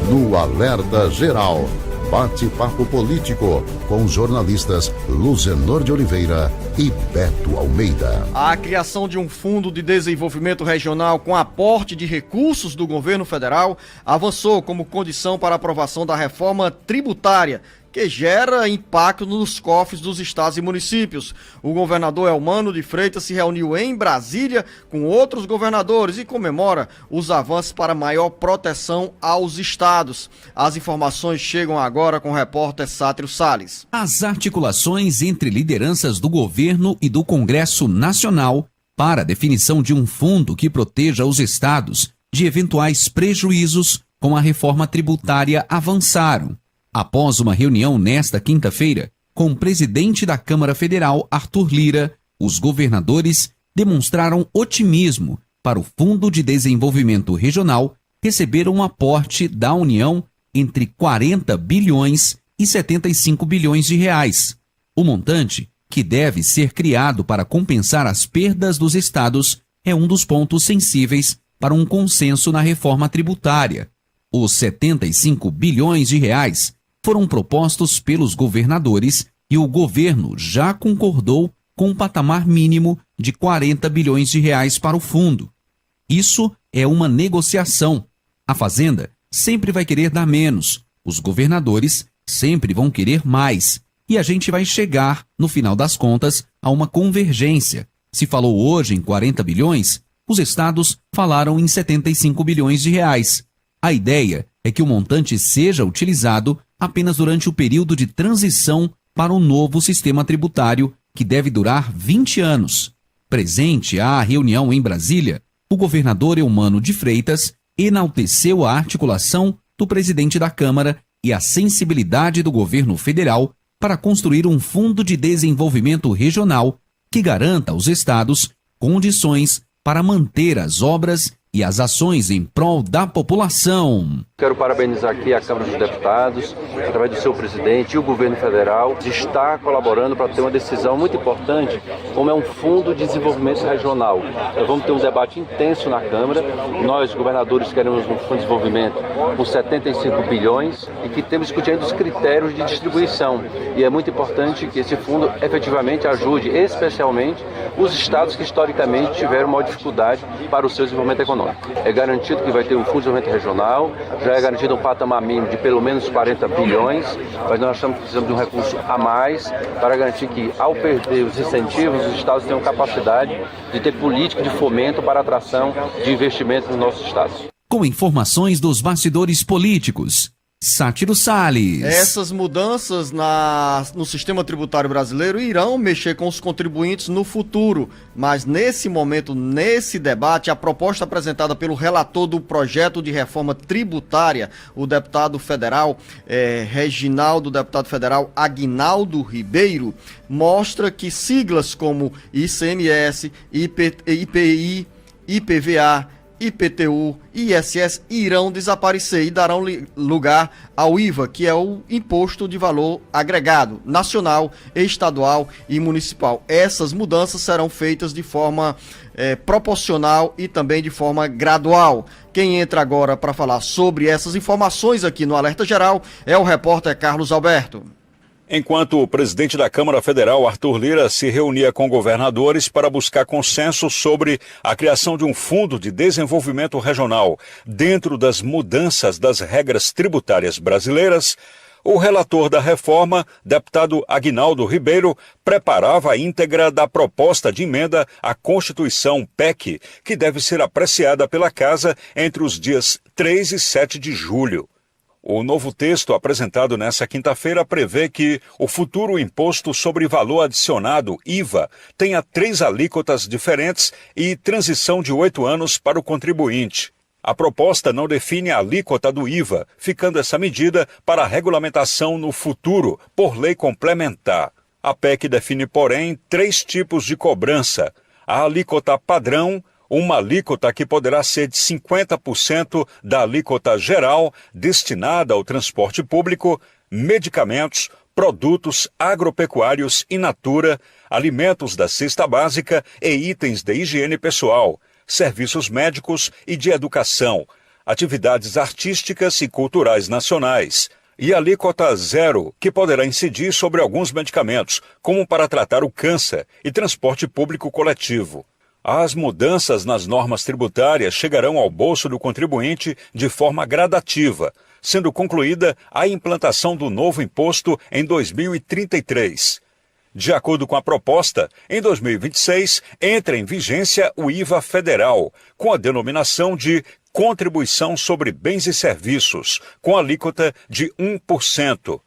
no Alerta Geral. Bate-papo político com jornalistas Luzenor de Oliveira e Beto Almeida. A criação de um fundo de desenvolvimento regional com aporte de recursos do governo federal avançou como condição para a aprovação da reforma tributária, que gera impacto nos cofres dos estados e municípios. O governador Elmano de Freitas se reuniu em Brasília com outros governadores e comemora os avanços para maior proteção aos estados. As informações chegam agora com o repórter Sátiro Salles. As articulações entre lideranças do governo e do Congresso Nacional para a definição de um fundo que proteja os estados de eventuais prejuízos com a reforma tributária avançaram. Após uma reunião nesta quinta-feira com o presidente da Câmara Federal, Arthur Lira, os governadores demonstraram otimismo para o Fundo de Desenvolvimento Regional receber um aporte da União entre 40 bilhões e 75 bilhões de reais. O montante, que deve ser criado para compensar as perdas dos estados, é um dos pontos sensíveis para um consenso na reforma tributária. Os 75 bilhões de reais foram propostos pelos governadores e o governo já concordou com um patamar mínimo de 40 bilhões de reais para o fundo. Isso é uma negociação. A Fazenda sempre vai querer dar menos, os governadores sempre vão querer mais, e a gente vai chegar, no final das contas, a uma convergência. Se falou hoje em 40 bilhões, os estados falaram em 75 bilhões de reais. A ideia é que o montante seja utilizado apenas durante o período de transição para o novo sistema tributário, que deve durar 20 anos. Presente à reunião em Brasília, o governador Elmano de Freitas enalteceu a articulação do presidente da Câmara e a sensibilidade do governo federal para construir um fundo de desenvolvimento regional que garanta aos estados condições para manter as obras e as ações em prol da população. Quero parabenizar aqui a Câmara dos Deputados, através do seu presidente e o governo federal, de estar colaborando para ter uma decisão muito importante, como é um fundo de desenvolvimento regional. Nós vamos ter um debate intenso na Câmara. Nós, governadores, queremos um fundo de desenvolvimento com 75 bilhões e que temos discutindo os critérios de distribuição. E é muito importante que esse fundo efetivamente ajude, especialmente, os estados que historicamente tiveram maior dificuldade para o seu desenvolvimento econômico. É garantido que vai ter um fundo de desenvolvimento regional, já é garantido um patamar mínimo de pelo menos 40 bilhões, mas nós precisamos de um recurso a mais para garantir que, ao perder os incentivos, os estados tenham capacidade de ter política de fomento para a atração de investimentos nos nossos estados. Com informações dos bastidores políticos, Sátiro Salles. Essas mudanças no sistema tributário brasileiro irão mexer com os contribuintes no futuro, mas nesse momento, nesse debate, a proposta apresentada pelo relator do projeto de reforma tributária, o deputado federal deputado federal Aguinaldo Ribeiro, mostra que siglas como ICMS, IPI, IPVA, IPTU e ISS irão desaparecer e darão lugar ao IVA, que é o Imposto de Valor Agregado, nacional, estadual e municipal. Essas mudanças serão feitas de forma proporcional e também de forma gradual. Quem entra agora para falar sobre essas informações aqui no Alerta Geral é o repórter Carlos Alberto. Enquanto o presidente da Câmara Federal, Arthur Lira, se reunia com governadores para buscar consenso sobre a criação de um fundo de desenvolvimento regional dentro das mudanças das regras tributárias brasileiras, o relator da reforma, deputado Aguinaldo Ribeiro, preparava a íntegra da proposta de emenda à Constituição PEC, que deve ser apreciada pela Casa entre os dias 3 e 7 de julho. O novo texto apresentado nesta quinta-feira prevê que o futuro imposto sobre valor adicionado, IVA, tenha 3 alíquotas diferentes e transição de 8 anos para o contribuinte. A proposta não define a alíquota do IVA, ficando essa medida para a regulamentação no futuro, por lei complementar. A PEC define, porém, 3 tipos de cobrança: a alíquota padrão, uma alíquota que poderá ser de 50% da alíquota geral destinada ao transporte público, medicamentos, produtos agropecuários in natura, alimentos da cesta básica e itens de higiene pessoal, serviços médicos e de educação, atividades artísticas e culturais nacionais, e alíquota zero, que poderá incidir sobre alguns medicamentos, como para tratar o câncer e transporte público coletivo. As mudanças nas normas tributárias chegarão ao bolso do contribuinte de forma gradativa, sendo concluída a implantação do novo imposto em 2033. De acordo com a proposta, em 2026 entra em vigência o IVA federal, com a denominação de Contribuição sobre Bens e Serviços, com alíquota de 1%.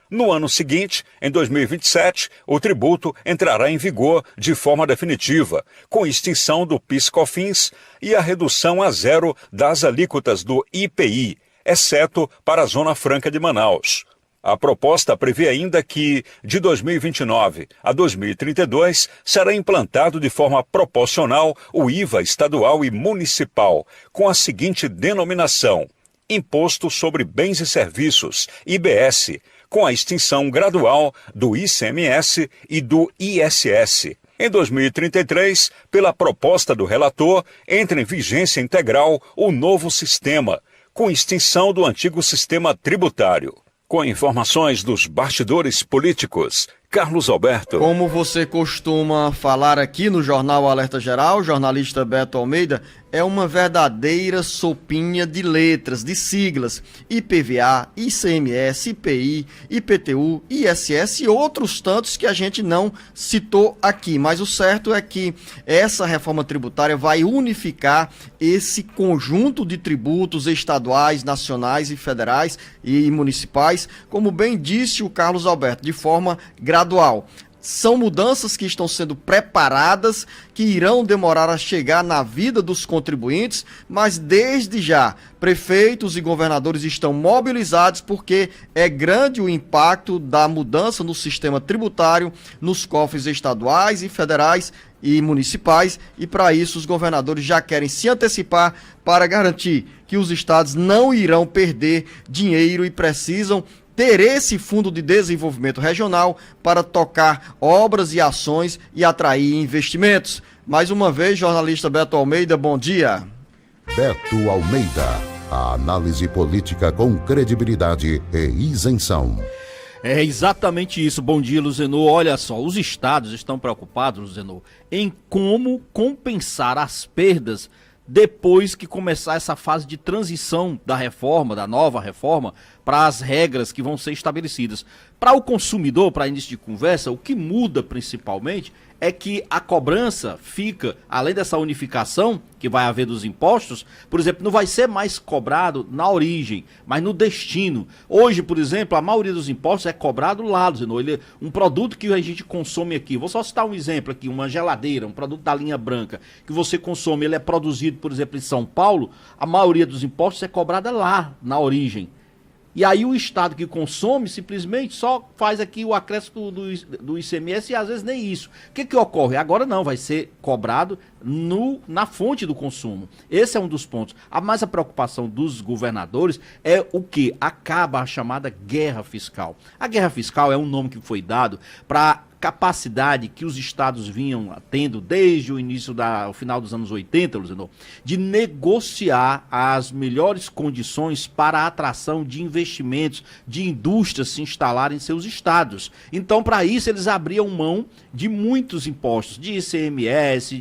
No ano seguinte, em 2027, o tributo entrará em vigor de forma definitiva, com extinção do PIS/COFINS e a redução a zero das alíquotas do IPI, exceto para a Zona Franca de Manaus. A proposta prevê ainda que, de 2029 a 2032, será implantado de forma proporcional o IVA estadual e municipal, com a seguinte denominação: Imposto sobre Bens e Serviços, IBS, com a extinção gradual do ICMS e do ISS. Em 2033, pela proposta do relator, entra em vigência integral o novo sistema, com extinção do antigo sistema tributário. Com informações dos bastidores políticos, Carlos Alberto. Como você costuma falar aqui no Jornal Alerta Geral, o jornalista Beto Almeida, é uma verdadeira sopinha de letras, de siglas: IPVA, ICMS, IPI, IPTU, ISS e outros tantos que a gente não citou aqui. Mas o certo é que essa reforma tributária vai unificar esse conjunto de tributos estaduais, nacionais e federais e municipais, como bem disse o Carlos Alberto, de forma gradual. São mudanças que estão sendo preparadas, que irão demorar a chegar na vida dos contribuintes, mas desde já, prefeitos e governadores estão mobilizados porque é grande o impacto da mudança no sistema tributário, nos cofres estaduais e federais e municipais, e para isso os governadores já querem se antecipar para garantir que os estados não irão perder dinheiro e precisam ter esse fundo de desenvolvimento regional para tocar obras e ações e atrair investimentos. Mais uma vez, jornalista Beto Almeida, bom dia. Beto Almeida, a análise política com credibilidade e isenção. É exatamente isso. Bom dia, Luzenor. Olha só, os estados estão preocupados, Luzenor, em como compensar as perdas depois que começar essa fase de transição da reforma, da nova reforma, para as regras que vão ser estabelecidas. Para o consumidor, para início de conversa, o que muda principalmente é que a cobrança fica, além dessa unificação que vai haver dos impostos, por exemplo, não vai ser mais cobrado na origem, mas no destino. Hoje, por exemplo, a maioria dos impostos é cobrado lá, um produto que a gente consome aqui. Vou só citar um exemplo aqui, uma geladeira, um produto da linha branca, que você consome, ele é produzido, por exemplo, em São Paulo, a maioria dos impostos é cobrada lá, na origem. E aí o estado que consome simplesmente só faz aqui o acréscimo do ICMS e às vezes nem isso. O que ocorre? Agora não, vai ser cobrado na fonte do consumo. Esse é um dos pontos. Mas a preocupação dos governadores é o que? Acaba a chamada guerra fiscal. A guerra fiscal é um nome que foi dado para capacidade que os estados vinham tendo desde o início o final dos anos 80, Luzenor, de negociar as melhores condições para a atração de investimentos, de indústrias se instalarem em seus estados. Então, para isso, eles abriam mão de muitos impostos, de ICMS,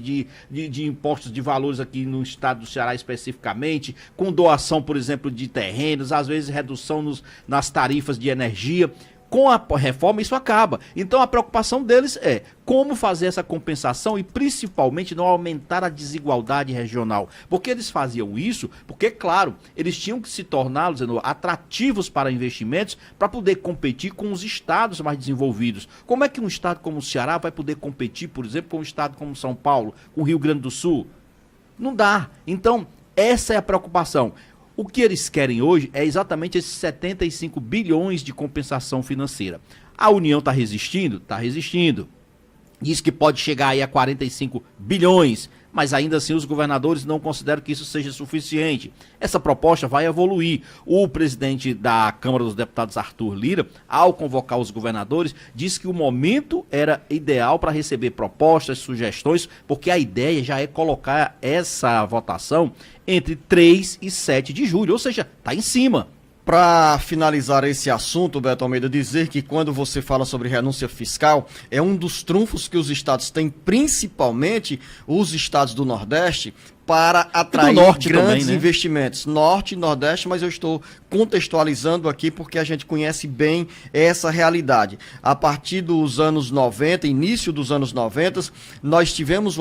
de impostos de valores aqui no estado do Ceará especificamente, com doação, por exemplo, de terrenos, às vezes redução nas tarifas de energia. Com a reforma isso acaba. Então a preocupação deles é como fazer essa compensação e principalmente não aumentar a desigualdade regional. Porque eles faziam isso, porque claro, eles tinham que se tornar atrativos para investimentos para poder competir com os estados mais desenvolvidos. Como é que um estado como o Ceará vai poder competir, por exemplo, com um estado como São Paulo, com o Rio Grande do Sul? Não dá. Então essa é a preocupação. O que eles querem hoje é exatamente esses 75 bilhões de compensação financeira. A União está resistindo? Está resistindo. Diz que pode chegar aí a 45 bilhões, mas ainda assim os governadores não consideram que isso seja suficiente. Essa proposta vai evoluir. O presidente da Câmara dos Deputados, Arthur Lira, ao convocar os governadores, disse que o momento era ideal para receber propostas, sugestões, porque a ideia já é colocar essa votação entre 3 e 7 de julho, ou seja, está em cima. Para finalizar esse assunto, Beto Almeida, dizer que quando você fala sobre renúncia fiscal, é um dos trunfos que os estados têm, principalmente os estados do Nordeste, para atrair grandes também, né? investimentos. Norte e Nordeste, mas eu estou contextualizando aqui porque a gente conhece bem essa realidade. A partir dos anos 90, início dos anos 90, nós tivemos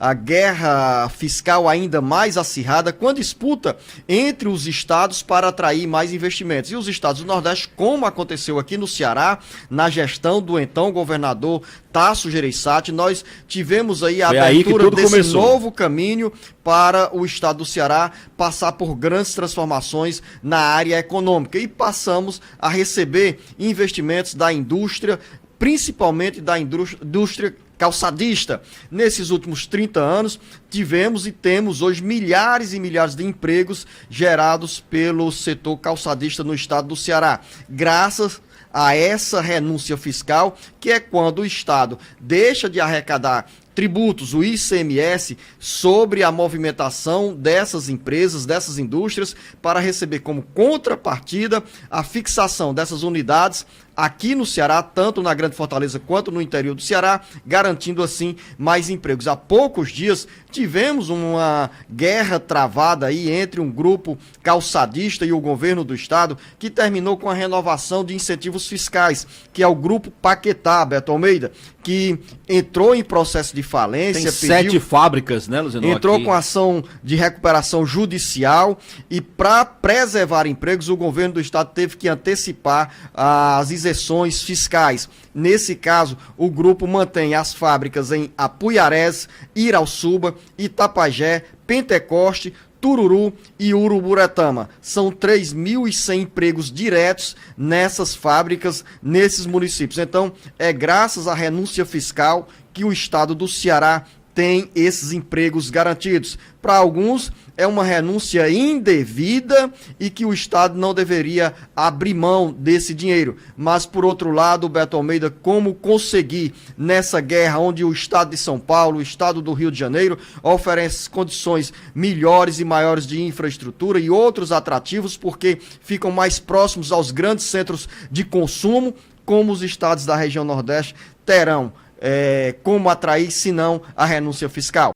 a guerra fiscal ainda mais acirrada com a disputa entre os estados para atrair mais investimentos. E os estados do Nordeste, como aconteceu aqui no Ceará, na gestão do então governador Tasso Gereissati, nós tivemos aí a abertura desse novo caminho para o estado do Ceará passar por grandes transformações na área econômica e passamos a receber investimentos da indústria, principalmente da indústria calçadista. Nesses últimos 30 anos, tivemos e temos hoje milhares e milhares de empregos gerados pelo setor calçadista no estado do Ceará, graças a essa renúncia fiscal, que é quando o Estado deixa de arrecadar tributos, o ICMS, sobre a movimentação dessas empresas, dessas indústrias, para receber como contrapartida a fixação dessas unidades aqui no Ceará, tanto na Grande Fortaleza quanto no interior do Ceará, garantindo assim mais empregos. Há poucos dias tivemos uma guerra travada aí entre um grupo calçadista e o governo do estado, que terminou com a renovação de incentivos fiscais, que é o grupo Paquetá, Beto Almeida, que entrou em processo de falência. Tem 7 fábricas, né, Luzenor? Entrou com ação de recuperação judicial e, para preservar empregos, o governo do estado teve que antecipar as isenções fiscais. Nesse caso, o grupo mantém as fábricas em Apuiarés, Irauçuba, Itapajé, Pentecoste, Tururu e Uruburetama. São 3.100 empregos diretos nessas fábricas, nesses municípios. Então, é graças à renúncia fiscal que o estado do Ceará tem esses empregos garantidos. Para alguns, é uma renúncia indevida e que o Estado não deveria abrir mão desse dinheiro. Mas, por outro lado, Beto Almeida, como conseguir nessa guerra onde o Estado de São Paulo, o Estado do Rio de Janeiro, oferece condições melhores e maiores de infraestrutura e outros atrativos, porque ficam mais próximos aos grandes centros de consumo, como os estados da região Nordeste terão como atrair, se não a renúncia fiscal.